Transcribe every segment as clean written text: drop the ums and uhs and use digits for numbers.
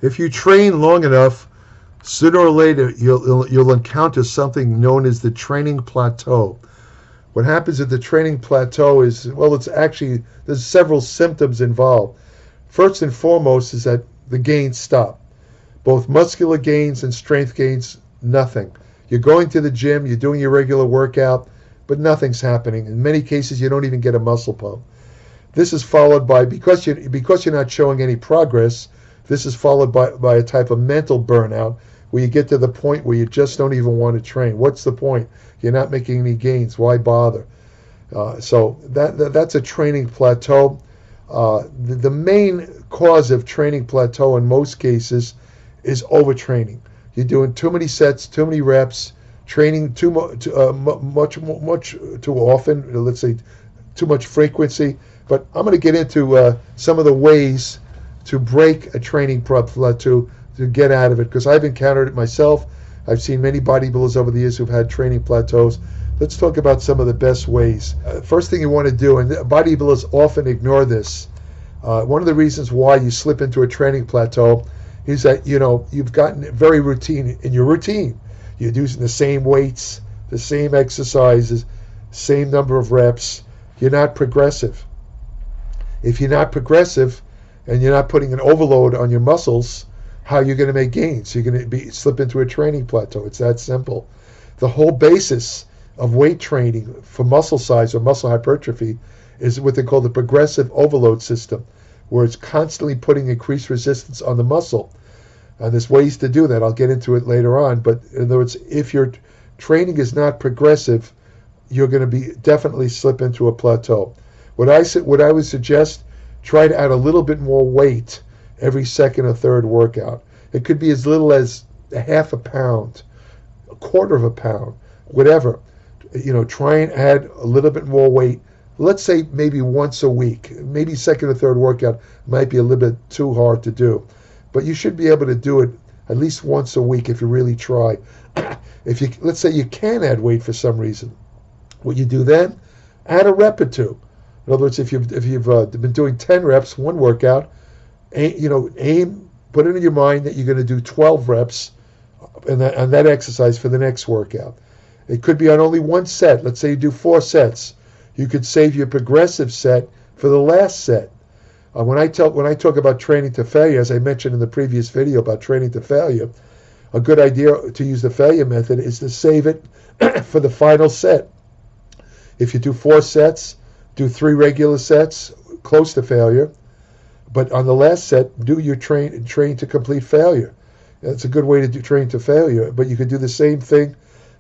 If you train long enough, sooner or later you'll encounter something known as the training plateau. What happens at the training plateau is, well, it's actually, there's several symptoms involved. First and foremost is that the gains stop. Both muscular gains and strength gains, nothing. You're going to the gym, you're doing your regular workout, but nothing's happening. In many cases, you don't even get a muscle pump. This is followed by, because you're not showing any progress, this is followed by a type of mental burnout where you get to the point where you just don't even want to train. What's the point? You're not making any gains. Why bother? So that's a training plateau. The main cause of training plateau in most cases is overtraining. You're doing too many sets, too many reps, training much too often. Let's say too much frequency. But I'm going to get into some of the ways to break a training plateau, to get out of it, because I've encountered it myself. I've seen many bodybuilders over the years who've had training plateaus. Let's talk about some of the best ways. First thing you want to do, and bodybuilders often ignore this, one of the reasons why you slip into a training plateau is that you've gotten very routine in your routine. You're using the same weights, the same exercises, same number of reps. You're not progressive. If you're not progressive and you're not putting an overload on your muscles, how are you going to make gains? You're going to slip into a training plateau. It's that simple. The whole basis of weight training for muscle size or muscle hypertrophy is what they call the progressive overload system, where it's constantly putting increased resistance on the muscle. And there's ways to do that. I'll get into it later on. But in other words, if your training is not progressive, you're going to definitely slip into a plateau. What I would suggest, try to add a little bit more weight every second or third workout. It could be as little as a half a pound, a quarter of a pound, whatever. Try and add a little bit more weight. Let's say maybe once a week. Maybe second or third workout might be a little bit too hard to do. But you should be able to do it at least once a week if you really try. Let's say you can add weight for some reason. What you do then, add a rep or two. In other words, if you've been doing 10 reps one workout, put it in your mind that you're going to do 12 reps on that exercise for the next workout. It could be on only one set. Let's say you do 4 sets. You could save your progressive set for the last set. When I talk about training to failure, as I mentioned in the previous video about training to failure, a good idea to use the failure method is to save it for the final set. If you do 4 sets, do 3 regular sets, close to failure. But on the last set, do your train to complete failure. That's a good way to do train to failure. But you could do the same thing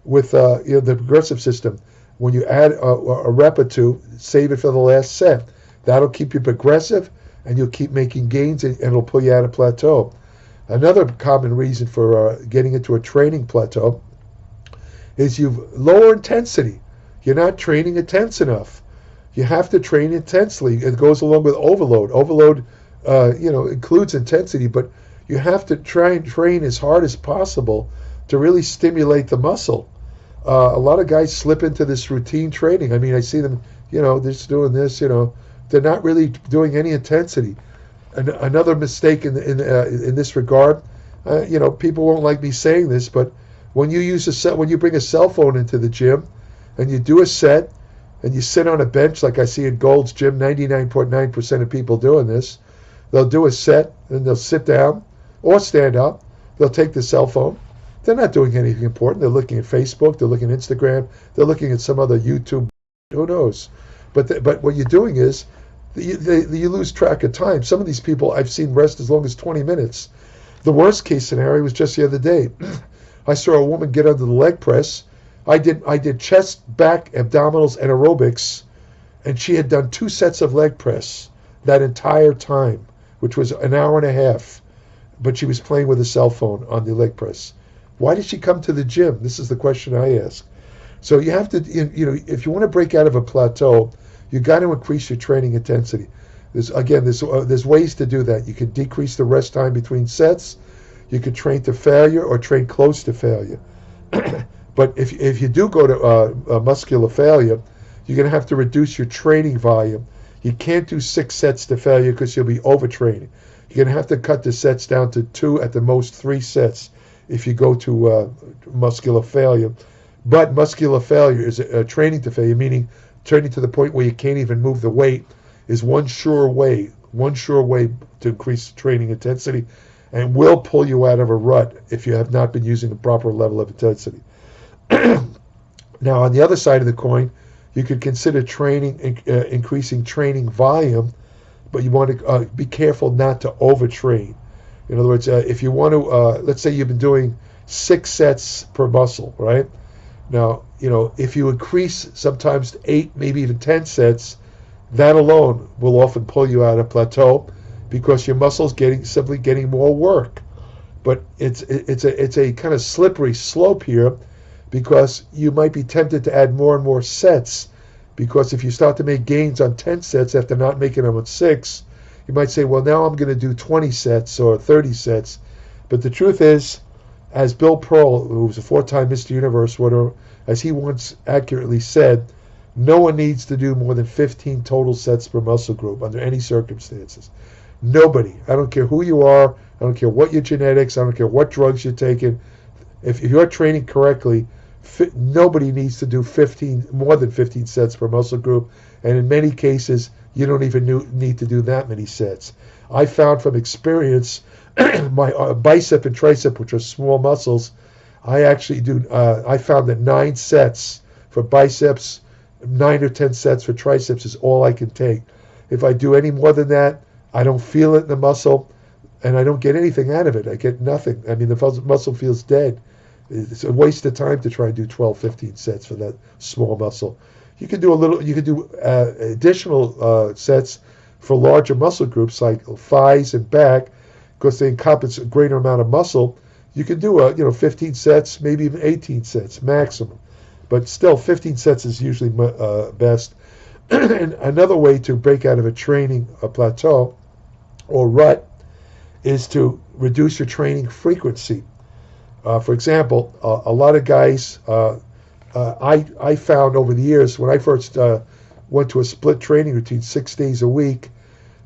with the progressive system. When you add a rep or two, save it for the last set. That'll keep you progressive, and you'll keep making gains, and it'll pull you out of plateau. Another common reason for getting into a training plateau is you've lower intensity. You're not training intense enough. You have to train intensely. It goes along with overload. Overload, includes intensity, but you have to try and train as hard as possible to really stimulate the muscle. A lot of guys slip into this routine training. I mean, I see them, they're just doing this, they're not really doing any intensity. Another mistake in this regard, people won't like me saying this, but when you bring a cell phone into the gym and you do a set and you sit on a bench, like I see at Gold's Gym, 99.9% of people doing this, they'll do a set and they'll sit down or stand up. They'll take the cell phone. They're not doing anything important. They're looking at Facebook. They're looking at Instagram. They're looking at some other YouTube. Who knows? But what you're doing is you lose track of time. Some of these people I've seen rest as long as 20 minutes. The worst case scenario was just the other day. I saw a woman get under the leg press. I did chest, back, abdominals, and aerobics, and she had done 2 sets of leg press that entire time, which was an hour and a half. But she was playing with a cell phone on the leg press. Why did she come to the gym? This is the question I ask. So you have to, if you want to break out of a plateau, you got to increase your training intensity. There's ways to do that. You can decrease the rest time between sets. You could train to failure or train close to failure. But if you do go to muscular failure, you're going to have to reduce your training volume. You can't do 6 sets to failure because you'll be overtraining. You're going to have to cut the sets down to 2, at the most 3 sets if you go to muscular failure. But muscular failure is training to failure, meaning training to the point where you can't even move the weight, is one sure way to increase training intensity, and will pull you out of a rut if you have not been using a proper level of intensity. Now, on the other side of the coin, you could consider increasing training volume, but you want to be careful not to overtrain. In other words, if you want to, let's say you've been doing 6 sets per muscle, right? Now, if you increase sometimes to 8, maybe even 10 sets, that alone will often pull you out of plateau because your muscle's simply getting more work. But it's a kind of slippery slope here, because you might be tempted to add more and more sets, because if you start to make gains on 10 sets after not making them on 6, you might say, well, now I'm going to do 20 sets or 30 sets. But the truth is, as Bill Pearl, who was a 4-time Mr. Universe winner, as he once accurately said, no one needs to do more than 15 total sets per muscle group under any circumstances. Nobody. I don't care who you are. I don't care what your genetics. I don't care what drugs you're taking. If you're training correctly, nobody needs to do more than 15 sets per muscle group, and in many cases you don't even need to do that many sets. I found from experience, my bicep and tricep, which are small muscles, I found that 9 sets for biceps, 9 or 10 sets for triceps is all I can take. If I do any more than that, I don't feel it in the muscle, and I don't get anything out of it. I get nothing. I mean, the muscle feels dead. It's a waste of time to try and do 12, 15 sets for that small muscle. You can do additional sets for larger muscle groups like thighs and back, because they encompass a greater amount of muscle. You can do 15 sets, maybe even 18 sets maximum. But still, 15 sets is usually best. And another way to break out of a training plateau or rut is to reduce your training frequency. For example, a lot of guys, I found over the years, when I first went to a split training routine 6 days a week,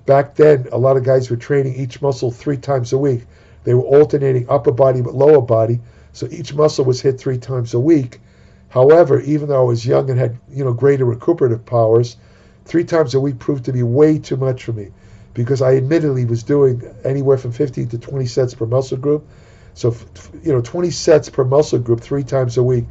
back then a lot of guys were training each muscle 3 times a week. They were alternating upper body with lower body, so each muscle was hit 3 times a week. However, even though I was young and had greater recuperative powers, 3 times a week proved to be way too much for me, because I admittedly was doing anywhere from 15 to 20 sets per muscle group. So, 20 sets per muscle group 3 times a week,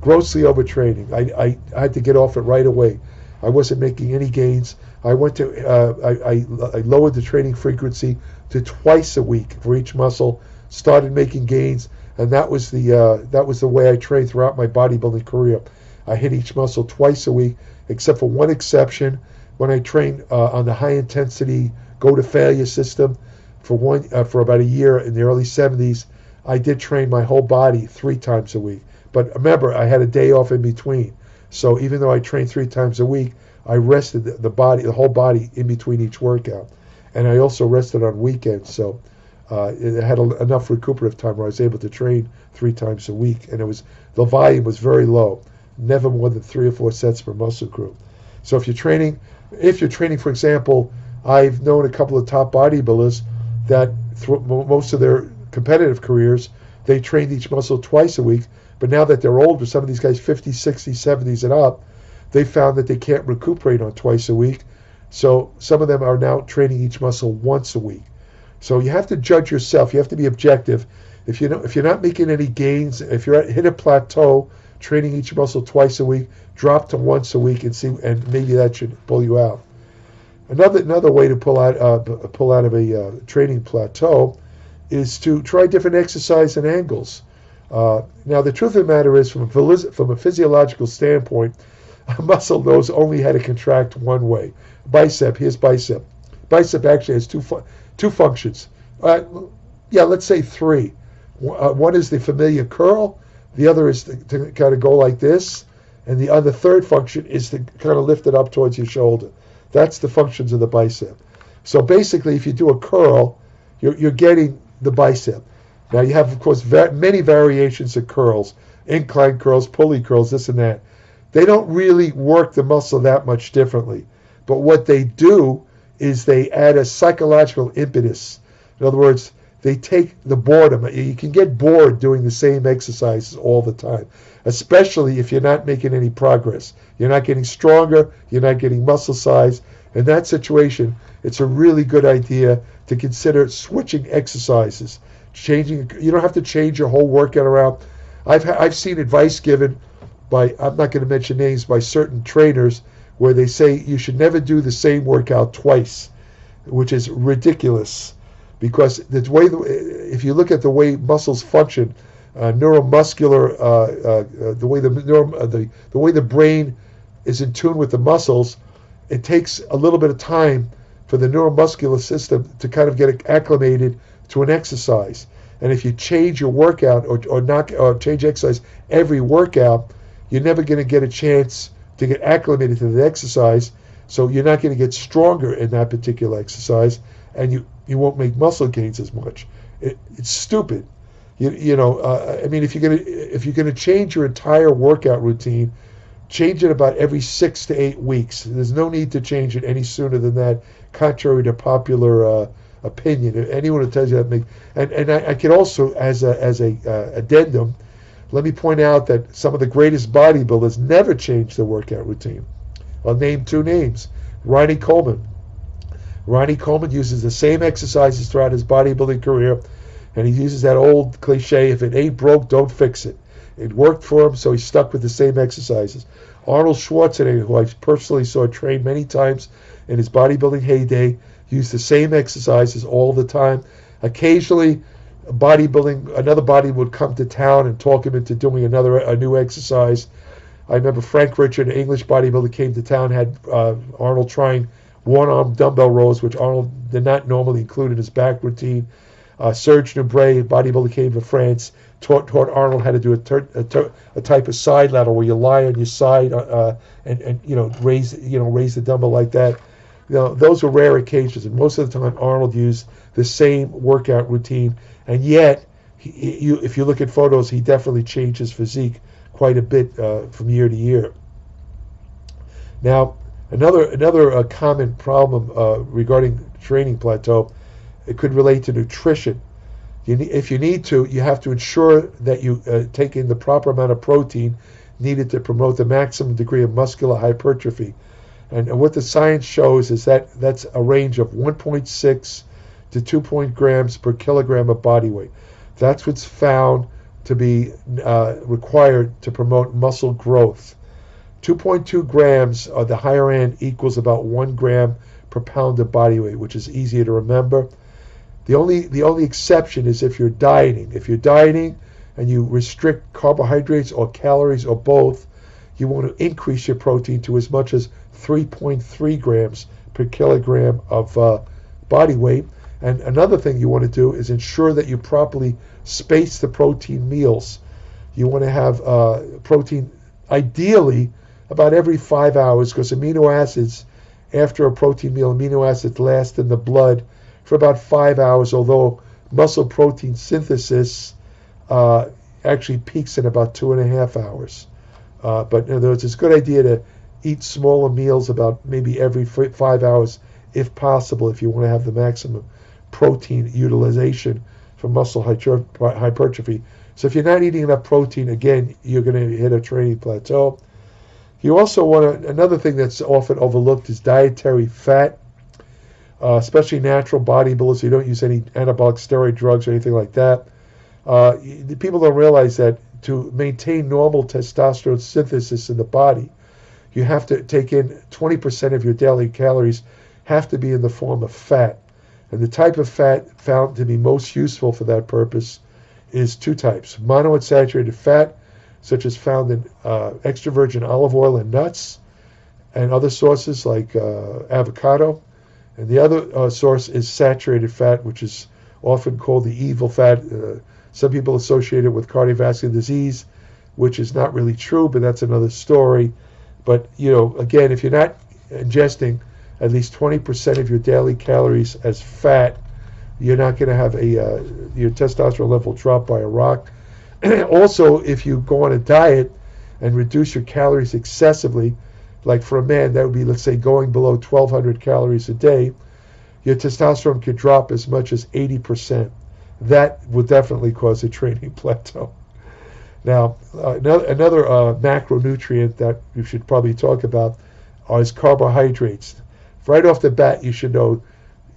grossly overtraining. I had to get off it right away. I wasn't making any gains. I lowered the training frequency to twice a week for each muscle, started making gains, and that was the way I trained throughout my bodybuilding career. I hit each muscle twice a week, except for one exception, when I trained on the high intensity go to failure system for about a year in the early 70s. I did train my whole body 3 times a week. But remember, I had a day off in between. So even though I trained 3 times a week, I rested the whole body in between each workout. And I also rested on weekends. So it had enough recuperative time where I was able to train 3 times a week. And the volume was very low, never more than 3 or 4 sets per muscle group. So if you're training, for example, I've known a couple of top bodybuilders that most of their competitive careers, they trained each muscle twice a week, but now that they're older, some of these guys 50s, 60s, 70s and up, they found that they can't recuperate on twice a week. So some of them are now training each muscle once a week. So you have to judge yourself. You have to be objective. If you're not making any gains, if you're hit a plateau, training each muscle twice a week, drop to once a week and maybe that should pull you out. Another way to pull out of a training plateau is to try different exercise and angles. Now, the truth of the matter is, from a physiological standpoint, a muscle knows only how to contract one way. Bicep, here's bicep. Bicep actually has two functions. Let's say 3. One is the familiar curl. The other is to kind of go like this. And the other third function is to kind of lift it up towards your shoulder. That's the functions of the bicep. So basically, if you do a curl, you're getting the bicep. Now you have, of course, many variations of curls, incline curls, pulley curls, this and that. They don't really work the muscle that much differently. But what they do is they add a psychological impetus. In other words, they take the boredom. You can get bored doing the same exercises all the time, especially if you're not making any progress. You're not getting stronger, you're not getting muscle size. In that situation, it's a really good idea to consider switching exercises. Changing, you don't have to change your whole workout around. I've seen advice given by, I'm not going to mention names, by certain trainers where they say you should never do the same workout twice, which is ridiculous. Because the way, if you look at the way muscles function, neuromuscular, the way the brain is in tune with the muscles, it takes a little bit of time for the neuromuscular system to kind of get acclimated to an exercise. And if you change your workout or change exercise every workout, you're never going to get a chance to get acclimated to the exercise. So you're not going to get stronger in that particular exercise, and you won't make muscle gains as much. It's stupid. I mean, if you're gonna change your entire workout routine, change it about every 6 to 8 weeks. There's no need to change it any sooner than that, contrary to popular opinion. Anyone who tells you that and I can also, as a addendum, let me point out that some of the greatest bodybuilders never changed their workout routine. I'll name 2 names. Ronnie Coleman. Ronnie Coleman uses the same exercises throughout his bodybuilding career, and he uses that old cliche, if it ain't broke, don't fix it. It worked for him, so he stuck with the same exercises. Arnold Schwarzenegger, who I personally saw train many times in his bodybuilding heyday, used the same exercises all the time. Occasionally, another bodybuilder would come to town and talk him into doing a new exercise. I remember Frank Richard, an English bodybuilder, came to town, had Arnold trying one-arm dumbbell rows, which Arnold did not normally include in his back routine. Serge Nubret, bodybuilder, came from France, taught Arnold how to do a type of side lateral where you lie on your side and raise the dumbbell like that. Those were rare occasions, and most of the time Arnold used the same workout routine. And yet, if you look at photos, he definitely changed his physique quite a bit from year to year. Now, Another common problem regarding training plateau, it could relate to nutrition. If you need to, you have to ensure that you take in the proper amount of protein needed to promote the maximum degree of muscular hypertrophy. And what the science shows is that that's a range of 1.6 to 2 grams per kilogram of body weight. That's what's found to be required to promote muscle growth. 2.2 grams of the higher end equals about 1 gram per pound of body weight, which is easier to remember. The only exception is if you're dieting. If you're dieting and you restrict carbohydrates or calories or both, you want to increase your protein to as much as 3.3 grams per kilogram of body weight. And another thing you want to do is ensure that you properly space the protein meals. You want to have protein ideally about every 5 hours, because amino acids, after a protein meal, amino acids last in the blood for about 5 hours, although muscle protein synthesis actually peaks in about 2.5 hours. But in other words, it's a good idea to eat smaller meals about maybe every 5 hours, if possible, if you want to have the maximum protein utilization for muscle hypertrophy. So if you're not eating enough protein, again, you're going to hit a training plateau. You also want to, another thing that's often overlooked is dietary fat, especially natural bodybuilders who don't use any anabolic steroid drugs or anything like that. People don't realize that to maintain normal testosterone synthesis in the body, you have to take in 20% of your daily calories have to be in the form of fat. And the type of fat found to be most useful for that purpose is 2 types. Monounsaturated fat, such as found in extra virgin olive oil and nuts, and other sources like avocado. And the other source is saturated fat, which is often called the evil fat. Some people associate it with cardiovascular disease, which is not really true, but that's another story. But, again, if you're not ingesting at least 20% of your daily calories as fat, you're not going to have your testosterone level drop by a rock. Also, if you go on a diet and reduce your calories excessively, like for a man, that would be, let's say, going below 1,200 calories a day, your testosterone could drop as much as 80%. That would definitely cause a training plateau. Now, another macronutrient that you should probably talk about is carbohydrates. Right off the bat, you should know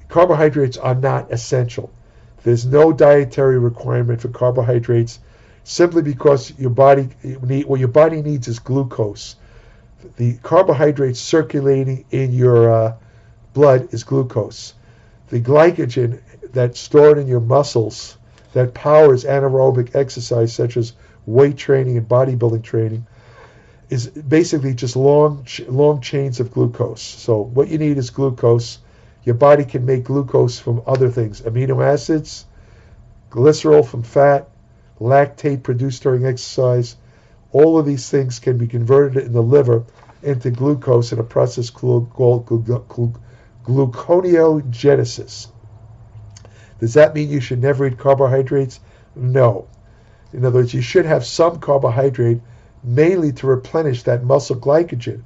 carbohydrates are not essential. There's no dietary requirement for carbohydrates simply because what your body needs is glucose. The carbohydrates circulating in your blood is glucose. The glycogen that's stored in your muscles that powers anaerobic exercise such as weight training and bodybuilding training is basically just long chains of glucose. So what you need is glucose. Your body can make glucose from other things: amino acids, glycerol from fat, lactate produced during exercise. All of these things can be converted in the liver into glucose in a process called gluconeogenesis. Does that mean you should never eat carbohydrates? No. In other words, you should have some carbohydrate mainly to replenish that muscle glycogen,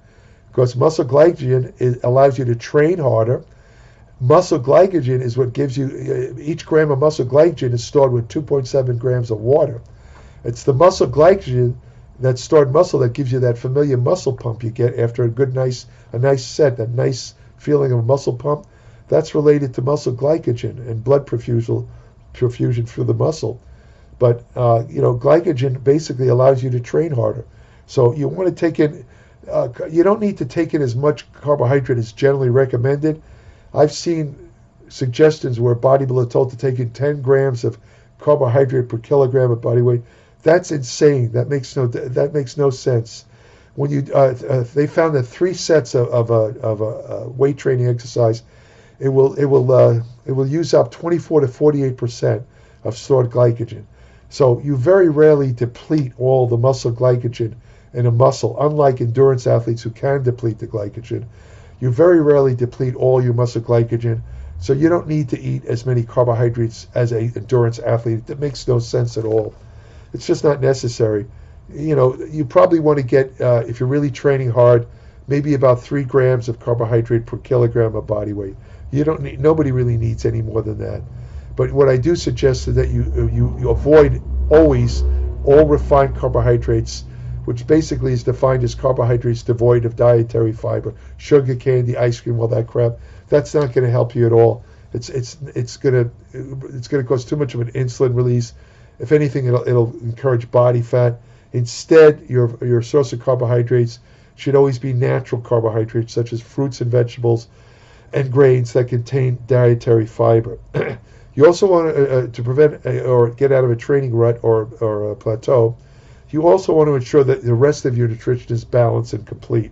because muscle glycogen allows you to train harder. Muscle glycogen is what gives you, each gram of muscle glycogen is stored with 2.7 grams of water. It's the muscle glycogen, that stored muscle, that gives you that familiar muscle pump you get after a nice set, that nice feeling of a muscle pump. That's related to muscle glycogen and blood perfusion through the muscle. But glycogen basically allows you to train harder. So you want to take in, you don't need to take in as much carbohydrate as generally recommended. I've seen suggestions where bodybuilders are told to take in 10 grams of carbohydrate per kilogram of body weight. That's insane. That makes no sense. When they found that 3 sets of a weight training exercise, it will use up 24 to 48% of stored glycogen. So you very rarely deplete all the muscle glycogen in a muscle, unlike endurance athletes who can deplete the glycogen. You very rarely deplete all your muscle glycogen, so you don't need to eat as many carbohydrates as an endurance athlete. That makes no sense at all. It's just not necessary. You probably want to get, if you're really training hard, maybe about 3 grams of carbohydrate per kilogram of body weight. Nobody really needs any more than that. But what I do suggest is that you avoid always all refined carbohydrates, which basically is defined as carbohydrates devoid of dietary fiber, sugar, candy, ice cream, all that crap. That's not going to help you at all. It's going to cause too much of an insulin release. If anything, it'll encourage body fat. Instead, your source of carbohydrates should always be natural carbohydrates such as fruits and vegetables and grains that contain dietary fiber. You also want to prevent or get out of a training rut or a plateau. You also want to ensure that the rest of your nutrition is balanced and complete.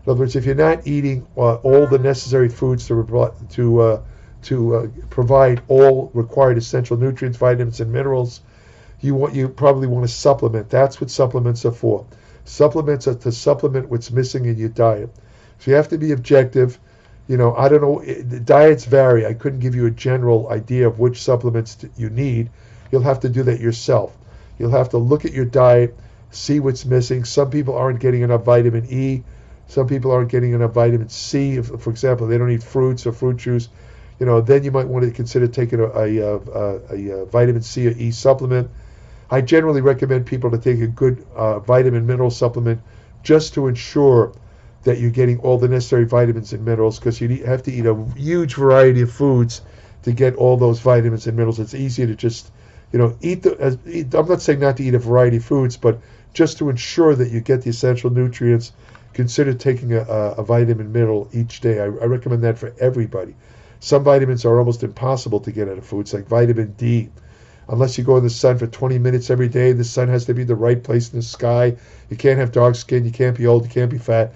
In other words, if you're not eating all the necessary foods to provide all required essential nutrients, vitamins, and minerals, you probably want to supplement. That's what supplements are for. Supplements are to supplement what's missing in your diet. So you have to be objective. I don't know, the diets vary. I couldn't give you a general idea of which supplements you need. You'll have to do that yourself. You'll have to look at your diet, see what's missing. Some people aren't getting enough vitamin E. Some people aren't getting enough vitamin C. If, for example, they don't eat fruits or fruit juice, then you might want to consider taking a vitamin C or E supplement. I generally recommend people to take a good vitamin mineral supplement just to ensure that you're getting all the necessary vitamins and minerals, because you have to eat a huge variety of foods to get all those vitamins and minerals. It's easier to just, eat. I'm not saying not to eat a variety of foods, but just to ensure that you get the essential nutrients, consider taking a vitamin mineral each day. I recommend that for everybody. Some vitamins are almost impossible to get out of foods, like vitamin D. Unless you go in the sun for 20 minutes every day, the sun has to be the right place in the sky. You can't have dark skin. You can't be old. You can't be fat.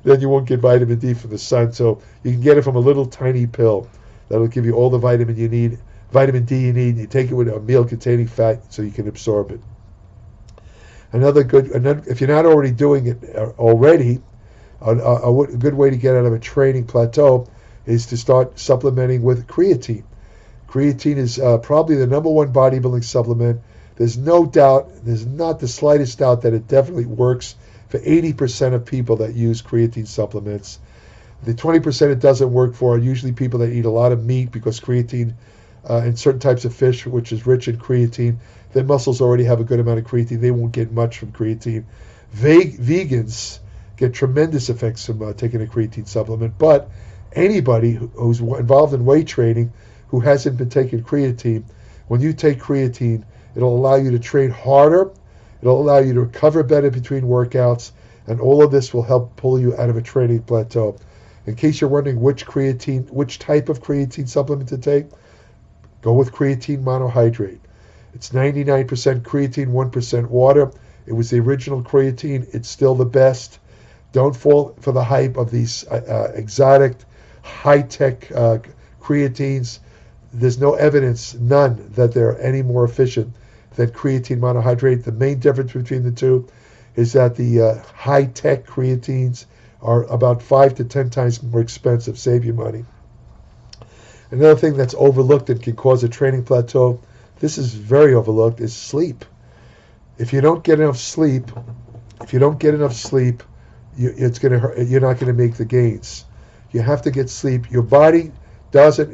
Then you won't get vitamin D from the sun. So you can get it from a little tiny pill that'll give you all the vitamin D you need. You take it with a meal containing fat so you can absorb it. If you're not already doing it already, a good way to get out of a training plateau is to start supplementing with creatine. Creatine is probably the #1 bodybuilding supplement. There's no doubt, there's not the slightest doubt that it definitely works for 80% of people that use creatine supplements. The 20% it doesn't work for are usually people that eat a lot of meat, because creatine and certain types of fish, which is rich in creatine, their muscles already have a good amount of creatine. They won't get much from creatine. Vegans get tremendous effects from taking a creatine supplement, but anybody who's involved in weight training who hasn't been taking creatine, when you take creatine, it'll allow you to train harder, it'll allow you to recover better between workouts, and all of this will help pull you out of a training plateau. In case you're wondering which type of creatine supplement to take, go with creatine monohydrate. It's 99% creatine, 1% water. It was the original creatine. It's still the best. Don't fall for the hype of these exotic, high-tech creatines. There's no evidence, none, that they're any more efficient than creatine monohydrate. The main difference between the two is that the high-tech creatines are about 5 to 10 times more expensive. Save you money. Another thing that's overlooked and can cause a training plateau, this is very overlooked, is sleep. If you don't get enough sleep, you're not going to make the gains. You have to get sleep. Your body doesn't.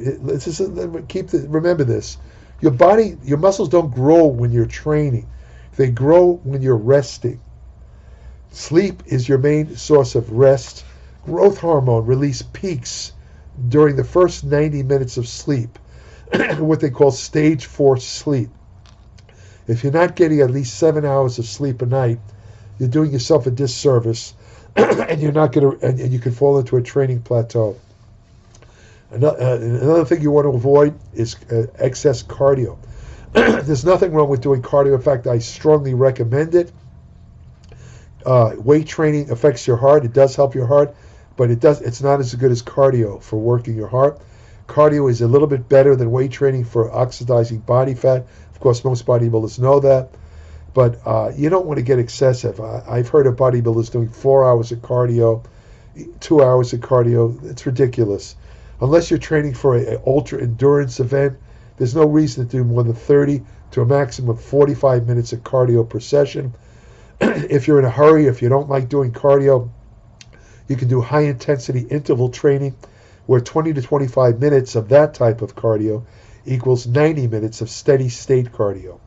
Remember this. Your muscles don't grow when you're training. They grow when you're resting. Sleep is your main source of rest. Growth hormone release peaks during the first 90 minutes of sleep, what they call stage 4 sleep. If you're not getting at least 7 hours of sleep a night, you're doing yourself a disservice, and you're not going to, and you can fall into a training plateau. Another thing you want to avoid is excess cardio. There's nothing wrong with doing cardio. In fact, I strongly recommend it. Weight training affects your heart. It does help your heart, but it's not as good as cardio for working your heart. Cardio is a little bit better than weight training for oxidizing body fat. Of course, most bodybuilders know that, but you don't want to get excessive. I've heard of bodybuilders doing 4 hours of cardio, 2 hours of cardio. It's ridiculous. Unless you're training for an ultra endurance event, there's no reason to do more than 30 to a maximum of 45 minutes of cardio per session. If you're in a hurry, if you don't like doing cardio, you can do high-intensity interval training, where 20 to 25 minutes of that type of cardio equals 90 minutes of steady-state cardio.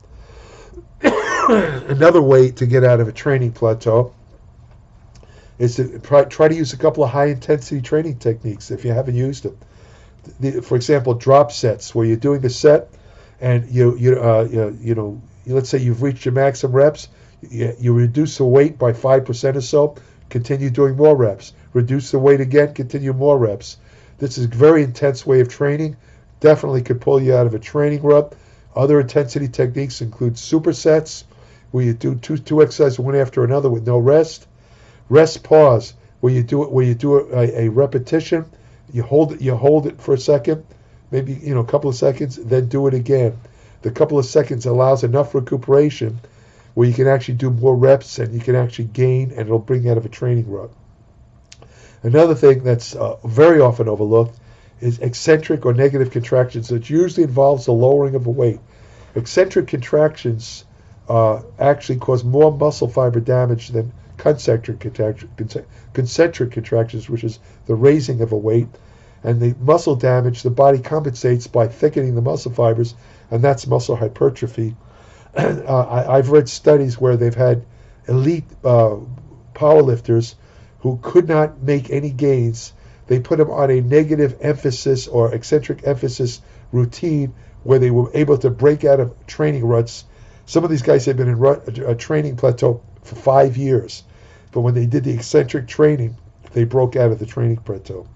Another way to get out of a training plateau is to try to use a couple of high-intensity training techniques if you haven't used them. For example, drop sets, where you're doing a set and let's say you've reached your maximum reps, you reduce the weight by 5% or so, continue doing more reps. Reduce the weight again, continue more reps. This is a very intense way of training. Definitely could pull you out of a training rut. Other intensity techniques include supersets, where you do two exercises one after another with no rest. Rest pause, where you do a repetition. You hold it for a second, maybe a couple of seconds, then do it again. The couple of seconds allows enough recuperation where you can actually do more reps and you can actually gain, and it'll bring you out of a training rut. Another thing that's very often overlooked is eccentric or negative contractions. It usually involves the lowering of a weight. Eccentric contractions actually cause more muscle fiber damage than concentric contractions, which is the raising of a weight. And the muscle damage, the body compensates by thickening the muscle fibers, and that's muscle hypertrophy. I've read studies where they've had elite powerlifters who could not make any gains. They put them on a negative emphasis or eccentric emphasis routine where they were able to break out of training ruts. Some of these guys have been in a training plateau for 5 years, but when they did the eccentric training, they broke out of the training plateau.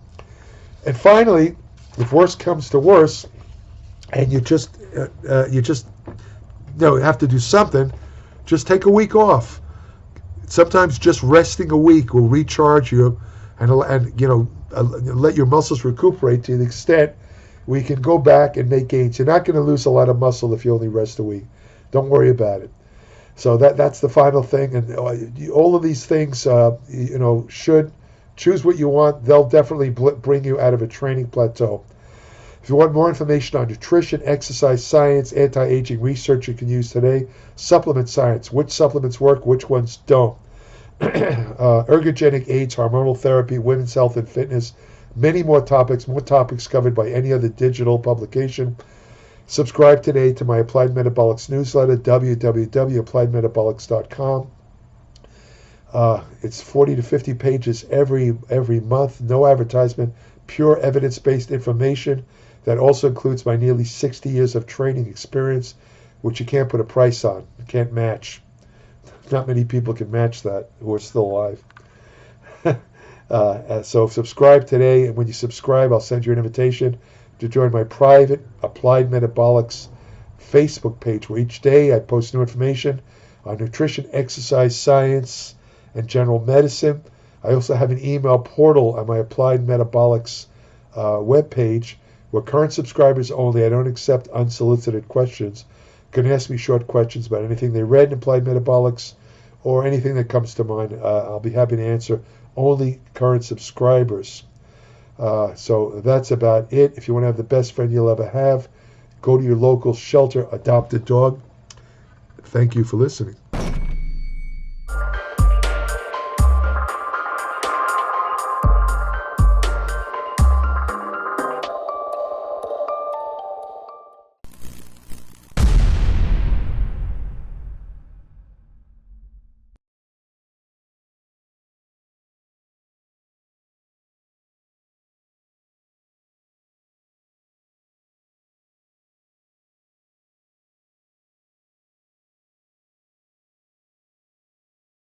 And finally, if worse comes to worse, and you just have to do something, just take a week off. Sometimes just resting a week will recharge you and let your muscles recuperate to the extent where you can go back and make gains. You're not going to lose a lot of muscle if you only rest a week. Don't worry about it. So that's the final thing. And all of these things, should choose what you want. They'll definitely bring you out of a training plateau. If you want more information on nutrition, exercise science, anti-aging research you can use today, supplement science, which supplements work, which ones don't. ergogenic aids, hormonal therapy, women's health and fitness, many more topics covered by any other digital publication. Subscribe today to my Applied Metabolics newsletter, www.appliedmetabolics.com. It's 40 to 50 pages every month, no advertisement, pure evidence-based information that also includes my nearly 60 years of training experience, which you can't put a price on, you can't match. Not many people can match that who are still alive. So subscribe today, and when you subscribe, I'll send you an invitation to join my private Applied Metabolics Facebook page, where each day I post new information on nutrition, exercise, science, and general medicine. I also have an email portal on my Applied Metabolics webpage, where current subscribers only, I don't accept unsolicited questions, can ask me short questions about anything they read in Applied Metabolics or anything that comes to mind. I'll be happy to answer. Only current subscribers. So that's about it. If you want to have the best friend you'll ever have, go to your local shelter, adopt a dog. Thank you for listening.